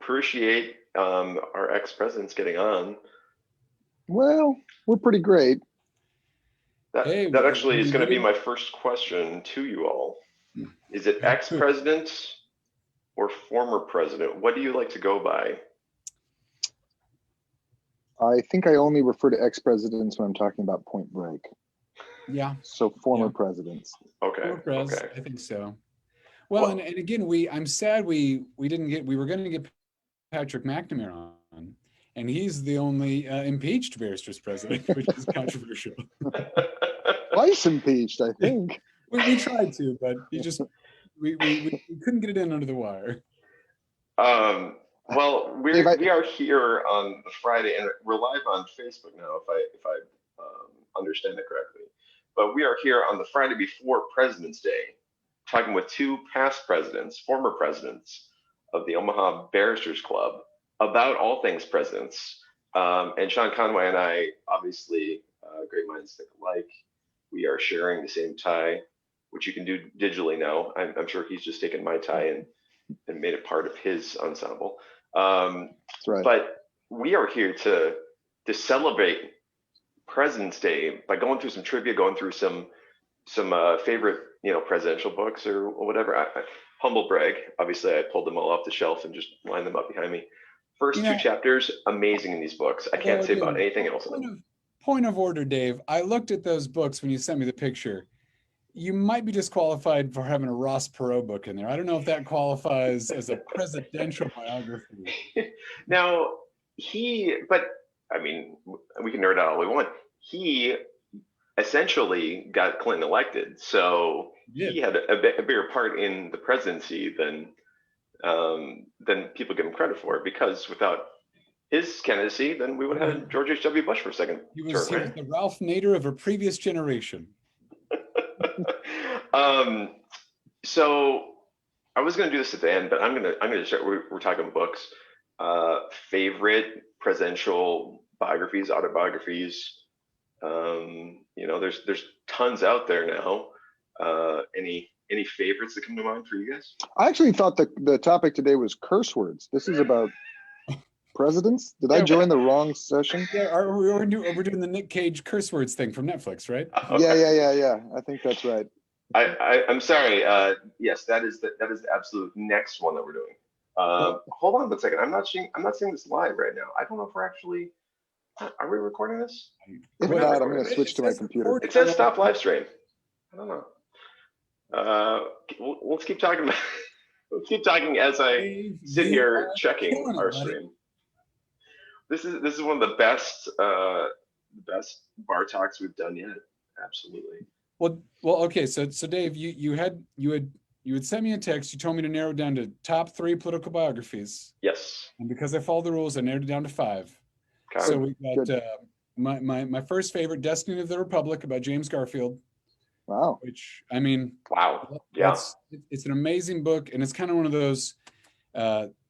appreciate our ex-presidents getting on. Well, we're pretty great. That actually is going to be my first question to you all. Is it ex-president or former president? What do you like to go by? I think I only refer to ex-presidents when I'm talking about Point Break. Yeah. So former presidents. Okay. Okay. I think so. Well, and again, I'm sad we were going to get Patrick McNamara on, and he's the only impeached Barristers president, which is controversial. Twice impeached, I think. We tried to, but we couldn't get it in under the wire. Well, we are here on Friday, and we're live on Facebook now, if I understand it correctly. But we are here on the Friday before President's Day, talking with two past presidents, former presidents of the Omaha Barristers Club, about all things presidents. And Sean Conway and I, obviously, great minds think alike. We are sharing the same tie, which you can do digitally now. I'm sure he's just taken my tie and made it part of his ensemble. That's right. But we are here to celebrate President's Day by going through some trivia, going through some favorite presidential books or whatever. Humble brag. Obviously, I pulled them all off the shelf and just lined them up behind me. First two chapters, amazing in these books. I can't say about anything else in them. Point of order, Dave. I looked at those books when you sent me the picture. You might be disqualified for having a Ross Perot book in there. I don't know if that qualifies as a presidential biography. Now, but I mean, we can nerd out all we want. He essentially got Clinton elected, so he had a bigger part in the presidency than people give him credit for, because without his candidacy, then we would have had George H.W. Bush for a second He was the Ralph Nader of a previous generation. So I was going to do this at the end, but I'm going to start. We're talking books. Favorite presidential biographies, autobiographies. There's tons out there now. Any favorites that come to mind for you guys? I actually thought the topic today was curse words. This is about presidents. Did I join the wrong session? Yeah, we're doing the Nick Cage curse words thing from Netflix, right? Okay. Yeah. I think that's right. I'm sorry. Yes, that is the absolute next one that we're doing. Hold on a second. I'm not seeing this live right now. I don't know if we're actually. Are we recording this? If not, I'm going to switch to my computer. It says stop live stream. I don't know. Let's keep talking. Let's keep talking as I sit here checking our stream. This is one of the best bar talks we've done yet. Absolutely. Well, okay. So Dave, you had sent me a text. You told me to narrow it down to top 3 political biographies. Yes. And because I followed the rules, I narrowed it down to 5. Okay. So we got my first favorite, Destiny of the Republic, about James Garfield. Wow. Which, I mean, wow. Yeah. It's an amazing book, and it's kind of one of those.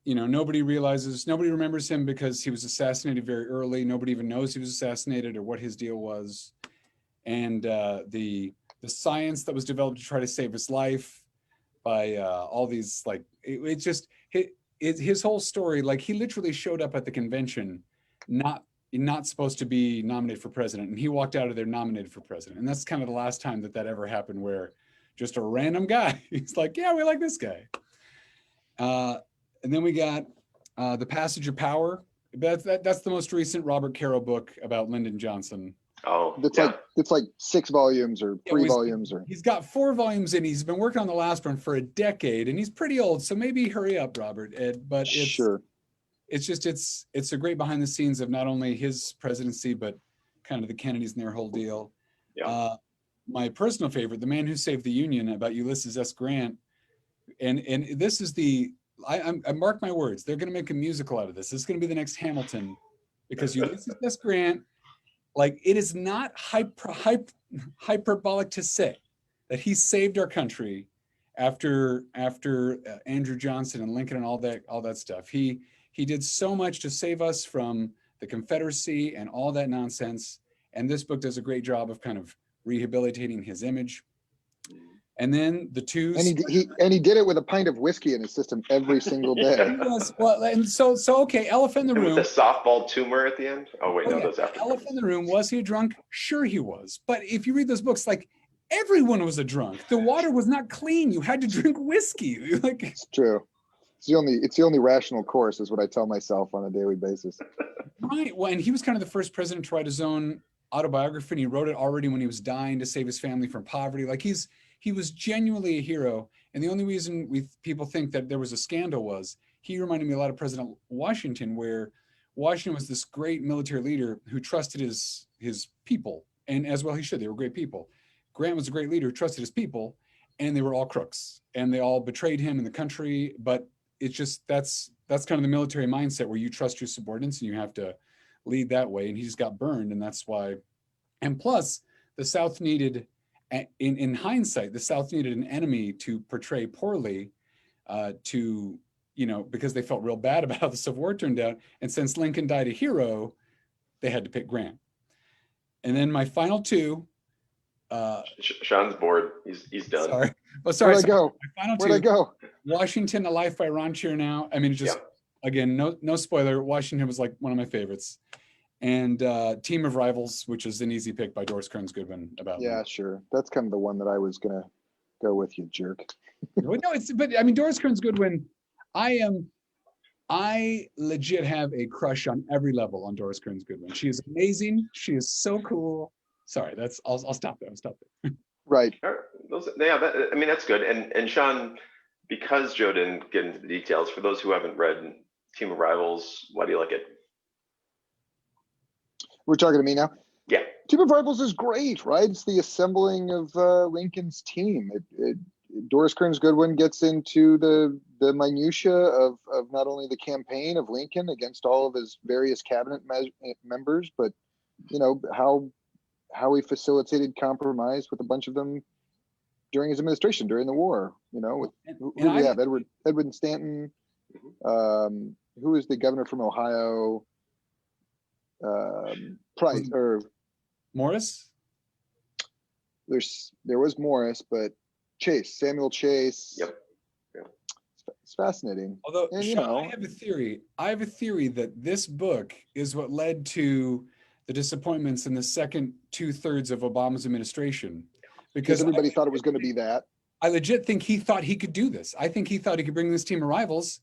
Nobody remembers him because he was assassinated very early. Nobody even knows he was assassinated or what his deal was. And the science that was developed to try to save his life by all these, like, it's just his whole story. Like, he literally showed up at the convention not supposed to be nominated for president, and he walked out of there nominated for president. And that's kind of the last time that ever happened, where just a random guy, he's like, yeah, we like this guy. And then we got The Passage of Power. That's the most recent Robert Caro book about Lyndon Johnson. Oh, it's like 6 volumes or 3 volumes. He's got 4 volumes, and he's been working on the last one for a decade, and he's pretty old, so maybe hurry up, Robert. But it's a great behind the scenes of not only his presidency, but kind of the Kennedys and their whole deal. Yeah. My personal favorite, The Man Who Saved the Union, about Ulysses S. Grant, and this is I mark my words, they're going to make a musical out of this. This is going to be the next Hamilton, because Ulysses S. Grant, like, it is not hyperbolic to say that he saved our country after Andrew Johnson and Lincoln and all that stuff. He did so much to save us from the Confederacy and all that nonsense. And this book does a great job of kind of rehabilitating his image. And then the two. And he did it with a pint of whiskey in his system every single day. He was, well, and so okay, elephant in the And room. with the softball tumor at the end. Oh wait, no, yeah, those after. elephant in the room. Was he a drunk? Sure, he was. But if you read those books, like everyone was a drunk. The water was not clean. You had to drink whiskey. Like it's true. It's the only rational course, is what I tell myself on a daily basis. Right. Well, and he was kind of the first president to write his own autobiography, and he wrote it already when he was dying to save his family from poverty. Like he was genuinely a hero. And the only reason people think that there was a scandal was he reminded me a lot of President Washington, where Washington was this great military leader who trusted his people, and as well he should. They were great people. Grant was a great leader who trusted his people, and they were all crooks, and they all betrayed him and the country. But it's just that's kind of the military mindset, where you trust your subordinates and you have to lead that way. And he just got burned, and that's why. And plus, the South needed, in hindsight, the South needed an enemy to portray poorly, because they felt real bad about how the Civil War turned out. And since Lincoln died a hero, they had to pick Grant. And then my final two. Sean's bored. He's done. Sorry. Well, sorry. Where'd I go? My final Where'd I go? Washington, A Life by Ron Chernow. I mean, it just, again, no spoiler. Washington was like one of my favorites. And Team of Rivals, which is an easy pick by Doris Kearns Goodwin. Yeah, sure. That's kind of the one that I was gonna go with, you jerk. Well, no, but I mean, Doris Kearns Goodwin. I legit have a crush on every level on Doris Kearns Goodwin. She is amazing. She is so cool. Sorry, I'll stop there. Right. That's good. And Sean, because Joe didn't get into the details, for those who haven't read Team of Rivals, why do you like it? We're talking to me now? Yeah. Team of Rivals is great, right? It's the assembling of Lincoln's team. Doris Kearns Goodwin gets into the minutia of not only the campaign of Lincoln against all of his various cabinet members, but how he facilitated compromise with a bunch of them during his administration, during the war. Who do we have? Edward Stanton. Who is the governor from Ohio? Price or Morris? There was Morris, but Samuel Chase. Yep. It's fascinating. Although, Sean, I have a theory that this book is what led to the disappointments in the second 2/3 of Obama's administration, because everybody thought it was going to be that. I legit think he thought he could do this. I think he thought he could bring this team of rivals,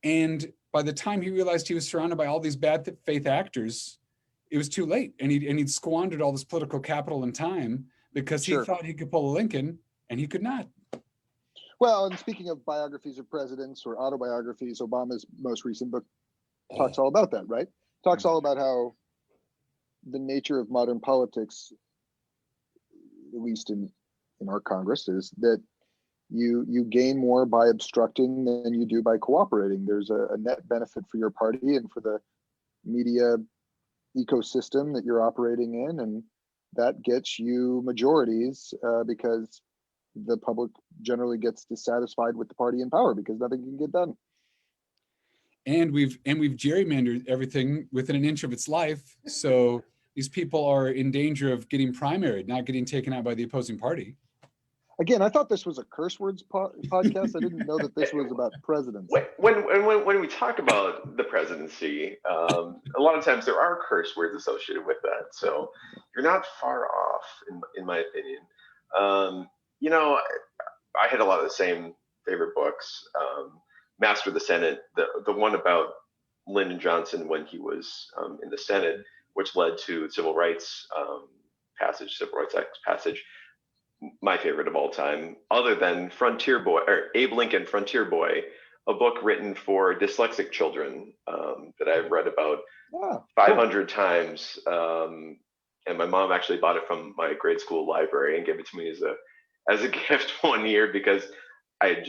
and by the time he realized he was surrounded by all these bad faith actors, it was too late, and he'd squandered all this political capital and time because he thought he could pull a Lincoln, and he could not. Well, and speaking of biographies of presidents or autobiographies, Obama's most recent book talks all about that, right? Talks all about how the nature of modern politics, at least in our Congress, is that you gain more by obstructing than you do by cooperating. There's a net benefit for your party and for the media ecosystem that you're operating in, and that gets you majorities because the public generally gets dissatisfied with the party in power because nothing can get done. And we've gerrymandered everything within an inch of its life, so these people are in danger of getting primaried, not getting taken out by the opposing party. Again, I thought this was a curse words podcast. I didn't know that this was about presidents. When we talk about the presidency, a lot of times there are curse words associated with that. So you're not far off, in my opinion. I had a lot of the same favorite books. Master of the Senate, the one about Lyndon Johnson when he was in the Senate, which led to Civil Rights Act passage. My favorite of all time, other than Frontier Boy or Abe Lincoln, Frontier Boy, a book written for dyslexic children that I've read about 500 times. And my mom actually bought it from my grade school library and gave it to me as a gift one year because I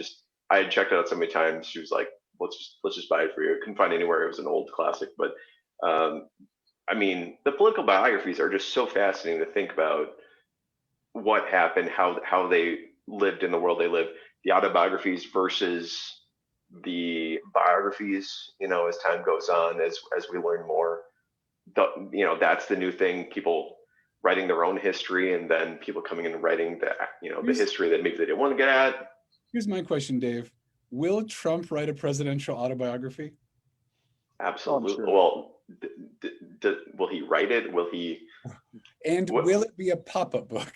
had checked it out so many times. She was like, let's just buy it for you. I couldn't find it anywhere. It was an old classic, but the political biographies are just so fascinating to think about what happened, how they lived in the world they lived, the autobiographies versus the biographies, as time goes on, as we learn more. That's the new thing. People writing their own history, and then people coming in and writing the history that maybe they didn't want to get at. Here's my question, Dave. Will Trump write a presidential autobiography? Absolutely. sure. Well, will he write it? Will he? And will it be a pop-up book?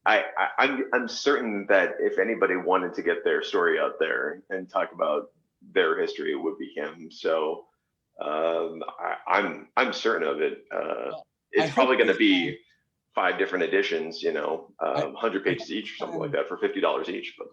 I'm certain that if anybody wanted to get their story out there and talk about their history, it would be him. So I'm certain of it. It's probably going to be 5 different editions, 100 pages each or something like that for $50 each. But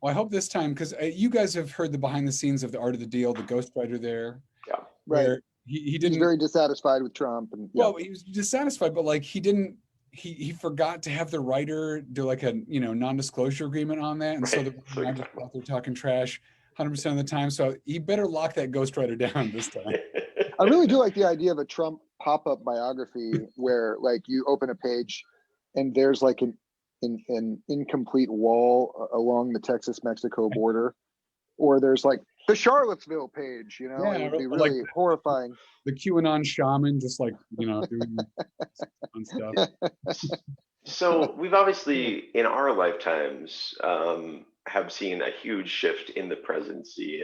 well, I hope this time, because you guys have heard the behind the scenes of The Art of the Deal, the ghostwriter there. Yeah, right. He didn't. He's very dissatisfied with Trump, and well, he was dissatisfied, but like he didn't. He forgot to have the writer do like a non-disclosure agreement on that, and right. so the writer just out there talking trash 100% of the time. So he better lock that ghostwriter down this time. I really do like the idea of a Trump pop-up biography where like you open a page and there's like an incomplete wall along the Texas-Mexico border, or there's like the Charlottesville page, it would be really like horrifying. The QAnon shaman just like, doing fun stuff. So we've obviously in our lifetimes have seen a huge shift in the presidency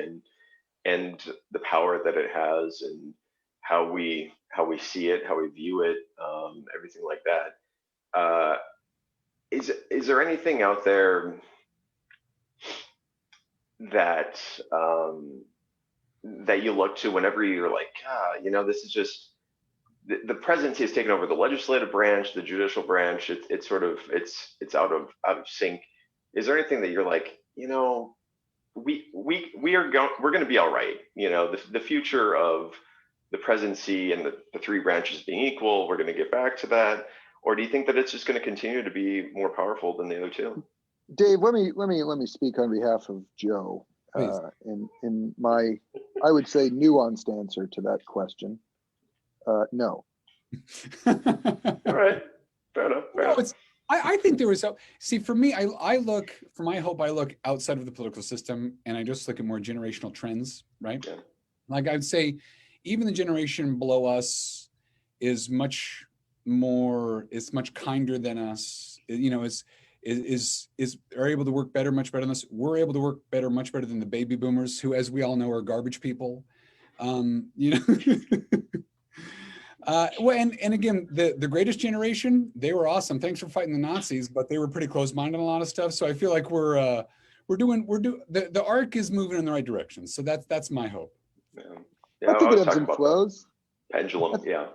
and the power that it has and how we see it, how we view it, everything like that. Is there anything out there that that you look to whenever you're like, this is just the presidency has taken over the legislative branch, the judicial branch. It's sort of it's out of sync. Is there anything that you're like, we're going to be all right? The future of the presidency and the 3 branches being equal, we're going to get back to that. Or do you think that it's just going to continue to be more powerful than the other 2? Dave, let me speak on behalf of Joe in my, I would say, nuanced answer to that question. No. All right, fair enough. I think there was for me, I look for my hope. I look outside of the political system, and I just look at more generational trends, right? Yeah. Like I'd say, even the generation below us is much kinder than us. Are able to work better, much better than us. We're able to work better, much better than the baby boomers, who, as we all know, are garbage people. Well, and again, the greatest generation, they were awesome. Thanks for fighting the Nazis, but they were pretty close-minded on a lot of stuff. So I feel like we're doing the arc is moving in the right direction. So that's my hope. Yeah, I think it ebbs and flows. Pendulum, yeah.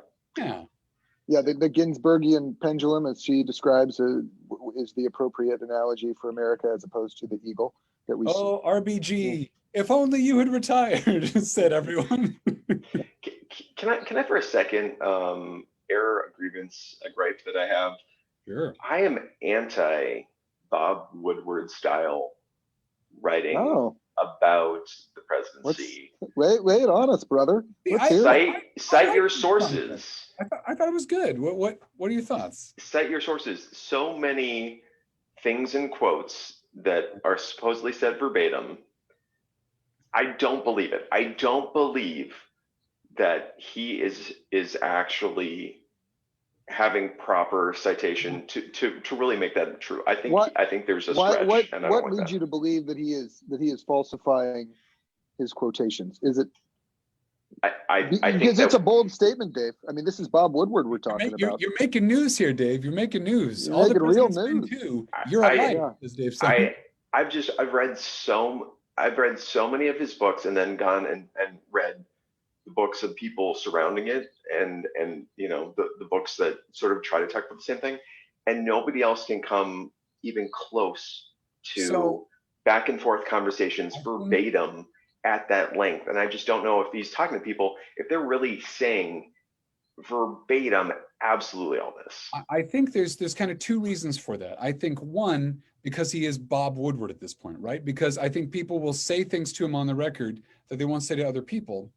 Yeah, the Ginsbergian pendulum, as she describes, is the appropriate analogy for America as opposed to the eagle that we see. Oh, RBG, if only you had retired, said everyone. Can I for a second air a gripe that I have? Sure. I am anti Bob Woodward style writing about the presidency. Wait on us, brother. Cite your sources. I thought it was good. What are your thoughts? Cite your sources. So many things in quotes that are supposedly said verbatim. I don't believe it. I don't believe that he is actually having proper citation to really make that true. I think there's a stretch. What leads you to believe that he is falsifying his quotations? Is it? I think because it's a bold statement, Dave. I mean, this is Bob Woodward we're talking about. You're making news here, Dave. You're making news. You're making real news. You're alive, as Dave said. I've read so many of his books, and then gone and read the books of people surrounding it, and the books that sort of try to talk about the same thing, and nobody else can come even close to back and forth conversations verbatim at that length. And I just don't know if he's talking to people, if they're really saying verbatim absolutely all this. I think there's kind of 2 reasons for that. I think one, because he is Bob Woodward at this point, right? Because I think people will say things to him on the record that they won't say to other people.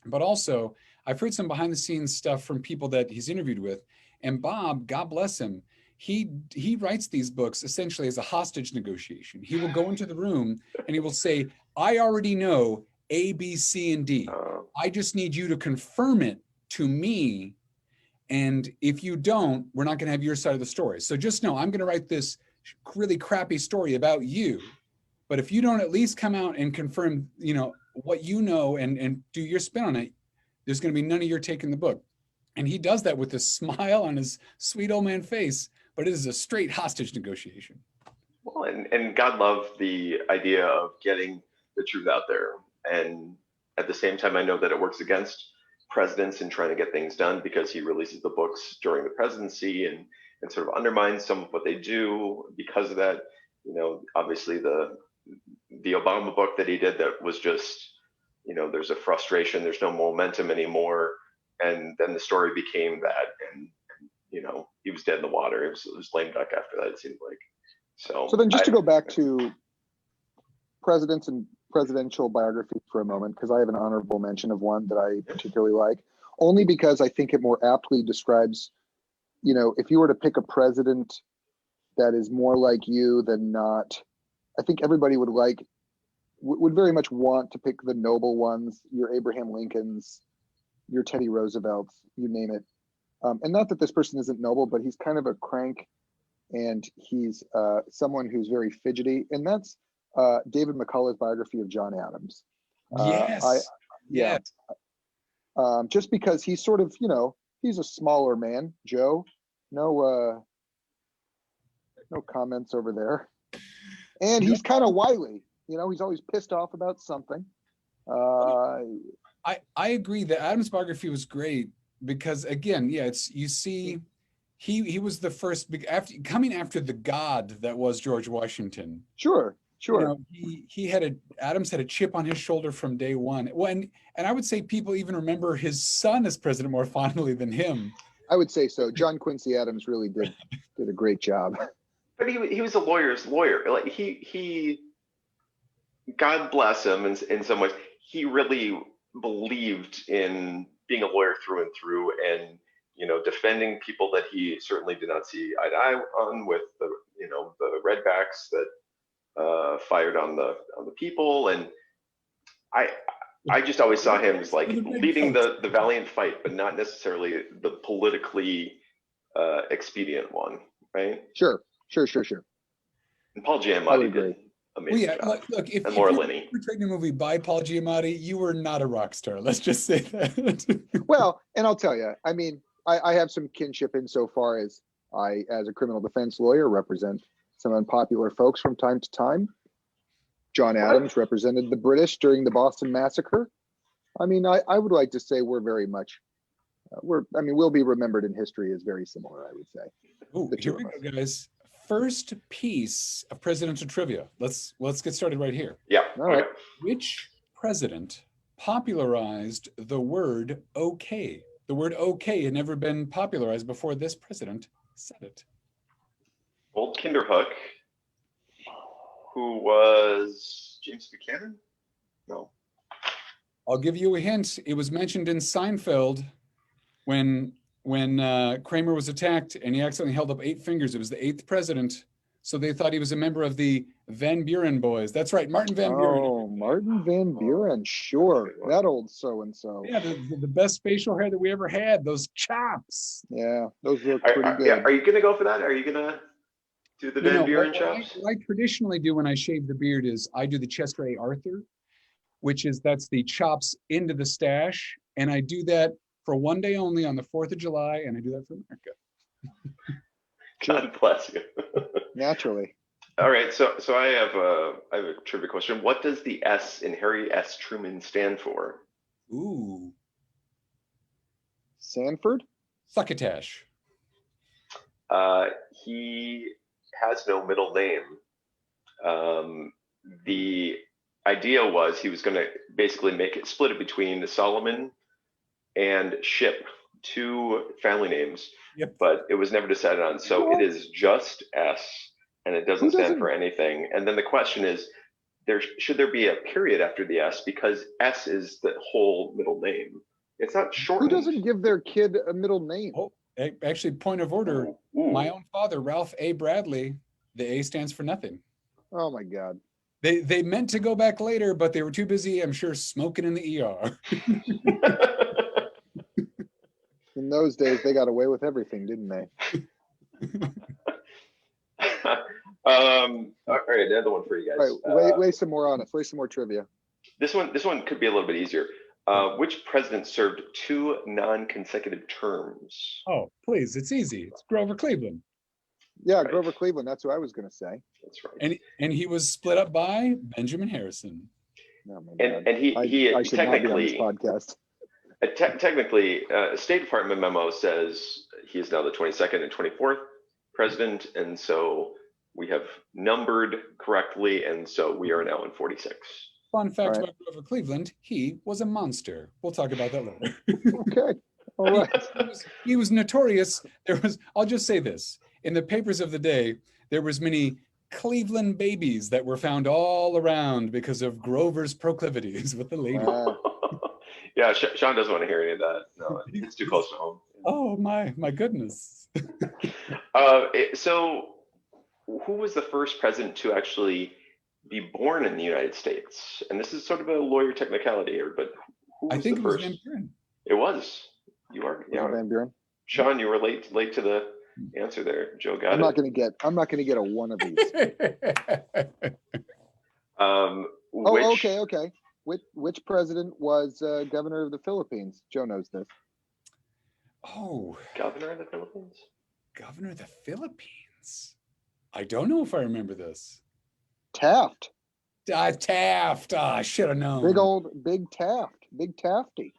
But also, I've heard some behind the scenes stuff from people that he's interviewed with. And Bob, God bless him, he writes these books essentially as a hostage negotiation. He will go into the room and he will say, I already know A, B, C, and D. I just need you to confirm it to me. And if you don't, we're not going to have your side of the story. So just know I'm going to write this really crappy story about you. But if you don't at least come out and confirm, what you know and do your spin on it, there's going to be none of your take in the book. And he does that with a smile on his sweet old man face, but it is a straight hostage negotiation. Well, and God loved the idea of getting the truth out there. And at the same time, I know that it works against presidents in trying to get things done, because he releases the books during the presidency and sort of undermines some of what they do because of that. Obviously the Obama book that he did, that was just, there's a frustration, there's no momentum anymore. And then the story became that, and he was dead in the water. It was lame duck after that, it seemed like. So then just to go back to presidents and presidential biography for a moment, because I have an honorable mention of one that I particularly like, only because I think it more aptly describes, if you were to pick a president that is more like you than not, I think everybody would very much want to pick the noble ones, your Abraham Lincolns, your Teddy Roosevelts, you name it. And not that this person isn't noble, but he's kind of a crank, and he's someone who's very fidgety. And that's David McCullough's biography of John Adams. Yes. Just because he's sort of, he's a smaller man, Joe. No comments over there. And he's kind of wily. He's always pissed off about something. I agree that Adams' biography was great because, again, you see, he was the first coming after the god that was George Washington. Sure. Adams had a chip on his shoulder from day one. And I would say people even remember his son as president more fondly than him. I would say so. John Quincy Adams really did a great job. But he was a lawyer's lawyer. Like he God bless him in some ways. He really believed in being a lawyer through and through, and defending people that he certainly did not see eye to eye on, with the redbacks that fired on the people. And I just always saw him as like leading the valiant fight, but not necessarily the politically expedient one, right? Sure. And Paul Giamatti did amazing job. Look, if and Laura you Linney. were taking a movie by Paul Giamatti, you were not a rock star. Let's just say that. Well, and I'll tell you, I mean, I have some kinship insofar as I, as a criminal defense lawyer, represent some unpopular folks from time to time. John Adams represented the British during the Boston Massacre. I mean, I would like to say we're very much, we'll be remembered in history as very similar, I would say. Ooh, here we go, guys. First piece of presidential trivia. Let's get started right here. Yeah. All right. Which president popularized the word okay? The word okay had never been popularized before this president said it. Old Kinderhook, who was James Buchanan? No. I'll give you a hint. It was mentioned in Seinfeld when Kramer was attacked and he accidentally held up 8 fingers. It was the 8th president. So they thought he was a member of the Van Buren boys. That's right, Martin Van Buren. Oh, Martin Van Buren, sure. That old so-and-so. Yeah, the best facial hair that we ever had, those chops. Yeah, those look pretty good. Yeah, are you going to go for that? Are you going to do the Van Buren chops? What I traditionally do when I shave the beard is I do the Chester A. Arthur, that's the chops into the stash. And I do that for one day only on the 4th of July, and I do that for America. God bless you. Naturally. All right, so I have a trivia question. What does the S in Harry S. Truman stand for? Ooh. Sanford? Succotash. He has no middle name. The idea was he was going to basically split it between Solomon and Ship, 2 family names. Yep. But it was never decided on. So it is just S, and it doesn't stand for anything. And then the question is, should there be a period after the S, because S is the whole middle name. It's not shortened. Who doesn't give their kid a middle name? Oh, actually, point of order. Ooh. My own father, Ralph A. Bradley, the A stands for nothing. Oh my God. They meant to go back later, but they were too busy, I'm sure, smoking in the ER. And those days, they got away with everything, didn't they? All right, another one for you guys. All right, lay some more on us. Lay some more trivia. This one could be a little bit easier. Which president served 2 non-consecutive terms? Oh, please, it's easy. It's Grover Cleveland. Yeah, Right. Grover Cleveland. That's what I was going to say. That's right. And he was split up by Benjamin Harrison. Oh my God. And he I should not be on this technically podcast. technically State Department memo says he is now the 22nd and 24th president, and so we have numbered correctly, and so we are now in 46. Fun fact Right. about Grover Cleveland, he was a monster. We'll talk about that later. Okay. All right. He was notorious. I'll just say this. In the papers of the day, there was many Cleveland babies that were found all around because of Grover's proclivities with the lady. Yeah, Sean doesn't want to hear any of that. No, it's too close to home. Oh my goodness. So who was the first president to actually be born in the United States? And this is sort of a lawyer technicality here, but who was I think the it was first? Van Buren. It was. You are. Yeah. Van Buren. Sean, you were late to the answer there. Joe got I'm it. not going to get a one of these. Okay. Which president was governor of the Philippines? Joe knows this. Oh, Governor of the Philippines? governor of the Philippines. I don't know if I remember this. Taft. Taft. I should have known. Big Taft. Big Tafty.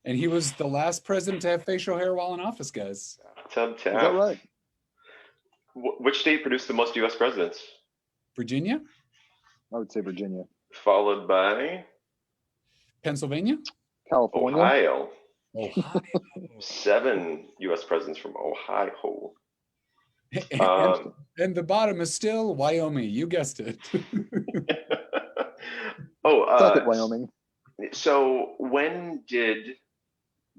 And he was the last president to have facial hair while in office, guys. Taft. Is that right? Which state produced the most U.S. presidents? Virginia? I would say Virginia. Followed by Pennsylvania? California. Ohio. Ohio. 7 U.S. presidents from Ohio. And the bottom is still Wyoming. You guessed it. Suck it, Wyoming. So when did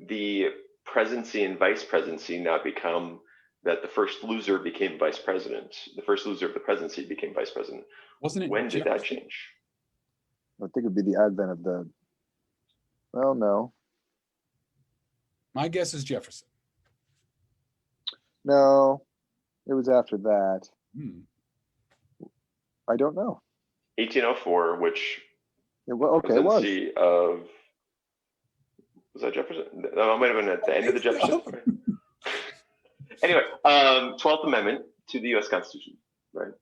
the presidency and vice presidency not become that the first loser became vice president? The first loser of the presidency became vice president. Wasn't it? When did that Jefferson? change? I think it would be the advent of the. Well, no. My guess is Jefferson. No. It was after that. I don't know. 1804, which It was. presidency of, was that Jefferson? That might have been at the end of the Jefferson. Anyway, 12th Amendment to the U.S. Constitution, right?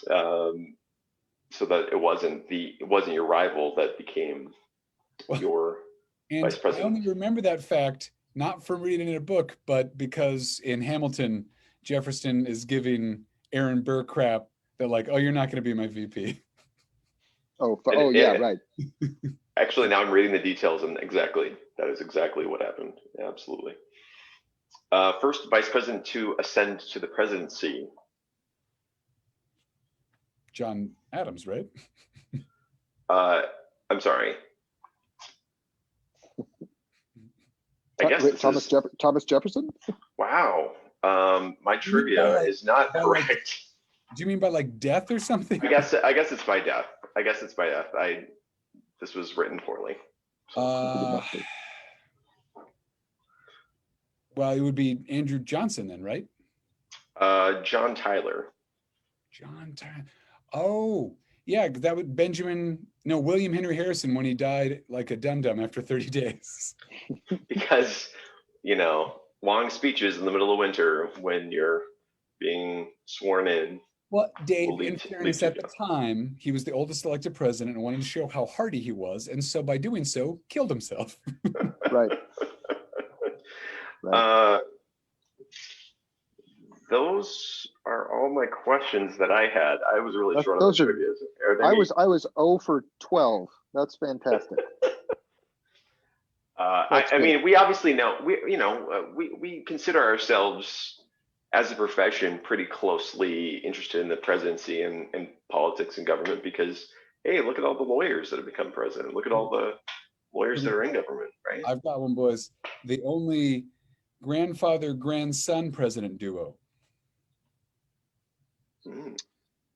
So that it wasn't your rival that became your vice I president. only remember that fact not from reading in a book, but because in Hamilton, Jefferson is giving Aaron Burr crap that like, oh, you're not going to be my VP. Yeah, right. Actually, now I'm reading the details, and that is exactly what happened. Yeah, absolutely. First vice president to ascend to the presidency. John Adams, right? I'm sorry. I guess Thomas Jefferson? Wow. My trivia is not correct. Do you mean by like death or something? I guess it's by death. This was written poorly. Well, it would be Andrew Johnson then, right? John Tyler. John Tyler. Oh, yeah, that would William Henry Harrison when he died like a dum-dum after 30 days. Because, long speeches in the middle of winter when you're being sworn in. Well, Dave, in fairness, at the time, he was the oldest elected president and wanted to show how hardy he was. And so by doing so, killed himself. Right. Those are all my questions that I had. I was really short on the trivia. I was 0 for 12. That's fantastic. I mean, we obviously know we consider ourselves as a profession pretty closely interested in the presidency and politics and government because, hey, look at all the lawyers that have become president. Look at all the lawyers that are in government, right? I've got one, boys. The only grandfather-grandson president duo.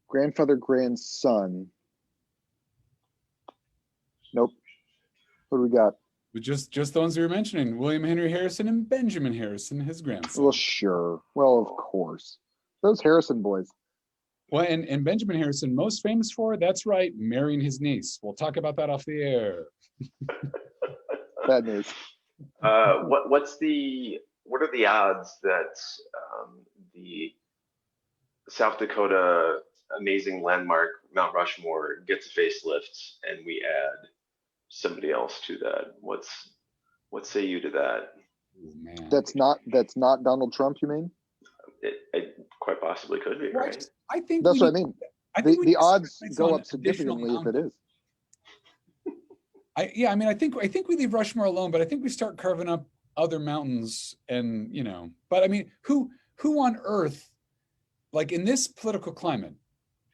Grandfather-grandson. Nope. What do we got? But just the ones we were mentioning, William Henry Harrison and Benjamin Harrison, his grandson. Well, sure. Well, of course. Those Harrison boys. Well, and Benjamin Harrison, most famous for, that's right, marrying his niece. We'll talk about that off the air. Bad news. What are the odds that the South Dakota amazing landmark Mount Rushmore gets a facelift and we add somebody else to that? What say you to that? Oh, man. That's not Donald Trump, you mean? It quite possibly could be, right? I think That's what I mean. The odds go up significantly if it is. I think we leave Rushmore alone, but I think we start carving up other mountains, and but I mean, who on earth, like in this political climate,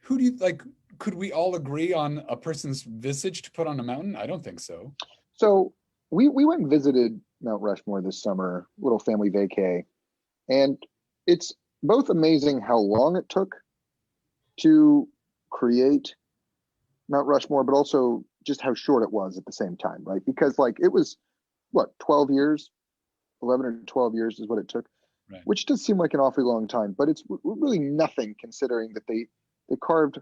who do you like? Could we all agree on a person's visage to put on a mountain? I don't think so. So we went and visited Mount Rushmore this summer, little family vacay, and it's both amazing how long it took to create Mount Rushmore, but also just how short it was at the same time, right? Because like it was, what, 12 years, 11 or 12 years is what it took, right. Which does seem like an awfully long time, but it's really nothing considering that they carved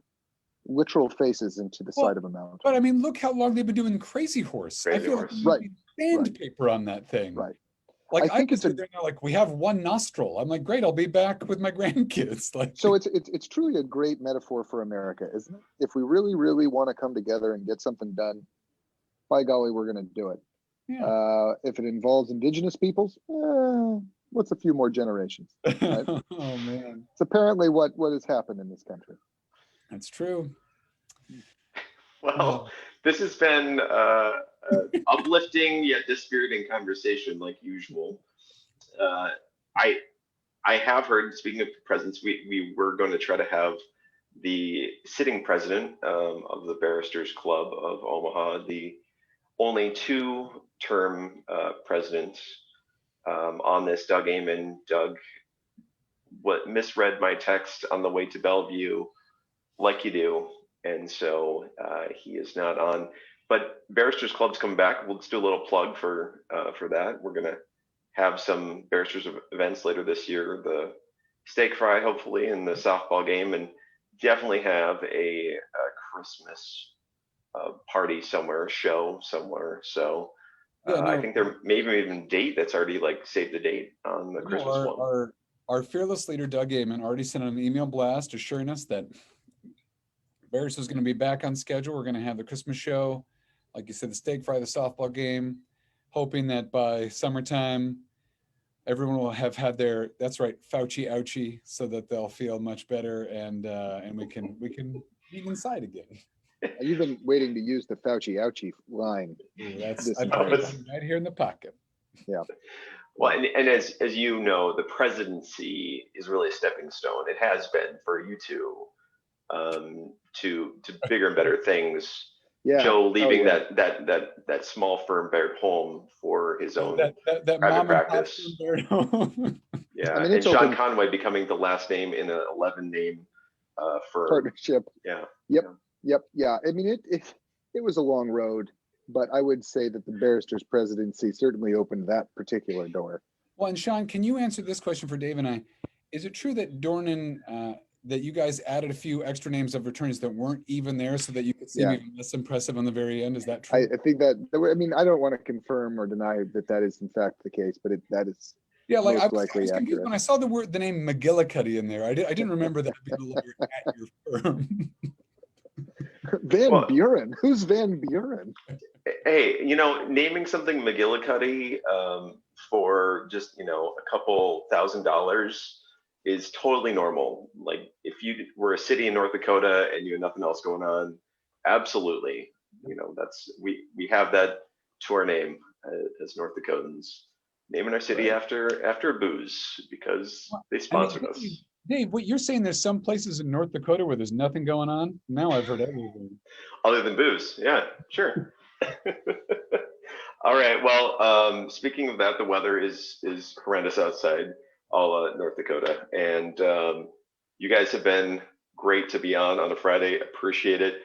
literal faces into the side of a mountain. But I mean, look how long they've been doing Crazy Horse. I feel like right. Sandpaper on that thing. Right. Like I think like we have one nostril. I'm like, great, I'll be back with my grandkids. Like, so it's truly a great metaphor for America, isn't it? If we really, really want to come together and get something done, by golly, we're going to do it. Yeah. If it involves indigenous peoples, what's a few more generations? Right? Oh man, it's apparently what has happened in this country. That's true. Well, this has been uplifting yet dispiriting conversation, like usual. I have heard, speaking of presidents, we were going to try to have the sitting president of the Barristers Club of Omaha, the only two-term president on this, Doug Amon. Doug misread my text on the way to Bellevue, like you do, and so he is not on. But Barristers Club's coming back. We'll just do a little plug for that. We're gonna have some Barristers events later this year, the steak fry hopefully, and the softball game, and definitely have a Christmas party somewhere, show somewhere. So I think there may even date that's already like saved the date on the Christmas one. Our fearless leader Doug Amon already sent an email blast assuring us that Barristers is going to be back on schedule. We're going to have the Christmas show, like you said, the steak fry, the softball game, hoping that by summertime, everyone will have had their, that's right, Fauci ouchie, so that they'll feel much better and we can meet inside again. You've been waiting to use the Fauci ouchie line. Yeah, right here in the pocket. Yeah. Well, and as you know, the presidency is really a stepping stone. It has been for you two to bigger and better things. Yeah. Joe leaving that small firm Baird home for his own private practice. Yeah, I mean, and Sean Conway becoming the last name in an 11-name firm partnership. Yeah. Yep. Yeah. I mean, it was a long road, but I would say that the Barristers presidency certainly opened that particular door. Well, and Sean, can you answer this question for Dave and I? Is it true that Dornan, that you guys added a few extra names of attorneys that weren't even there so that you could seem even less impressive on the very end? Is that true? I think that, I mean, I don't want to confirm or deny that is in fact the case, but that is like most I was likely confused when I saw the name McGillicuddy in there. I didn't remember that being a lawyer at your firm. Van Buren? Who's Van Buren? Hey, naming something McGillicuddy for just, a couple $1,000 is totally normal. Like if you were a city in North Dakota and you had nothing else going on, absolutely. That's we have that to our name as North Dakotans, naming our city after a booze because they sponsored us. Dave, what you're saying, there's some places in North Dakota where there's nothing going on? Now I've heard everything. Other than booze, yeah, sure. All right, well, speaking of that, the weather is horrendous outside all North Dakota, and you guys have been great to be on a Friday. Appreciate it.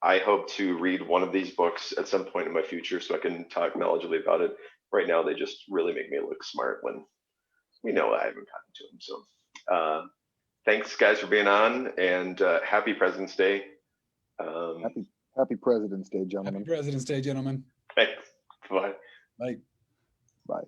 I hope to read one of these books at some point in my future so I can talk knowledgeably about it. Right now, they just really make me look smart when we know I haven't gotten to them. So thanks, guys, for being on, and happy President's Day. Happy President's Day, Happy gentlemen. President's Day, gentlemen. Thanks. Bye. Bye. Bye.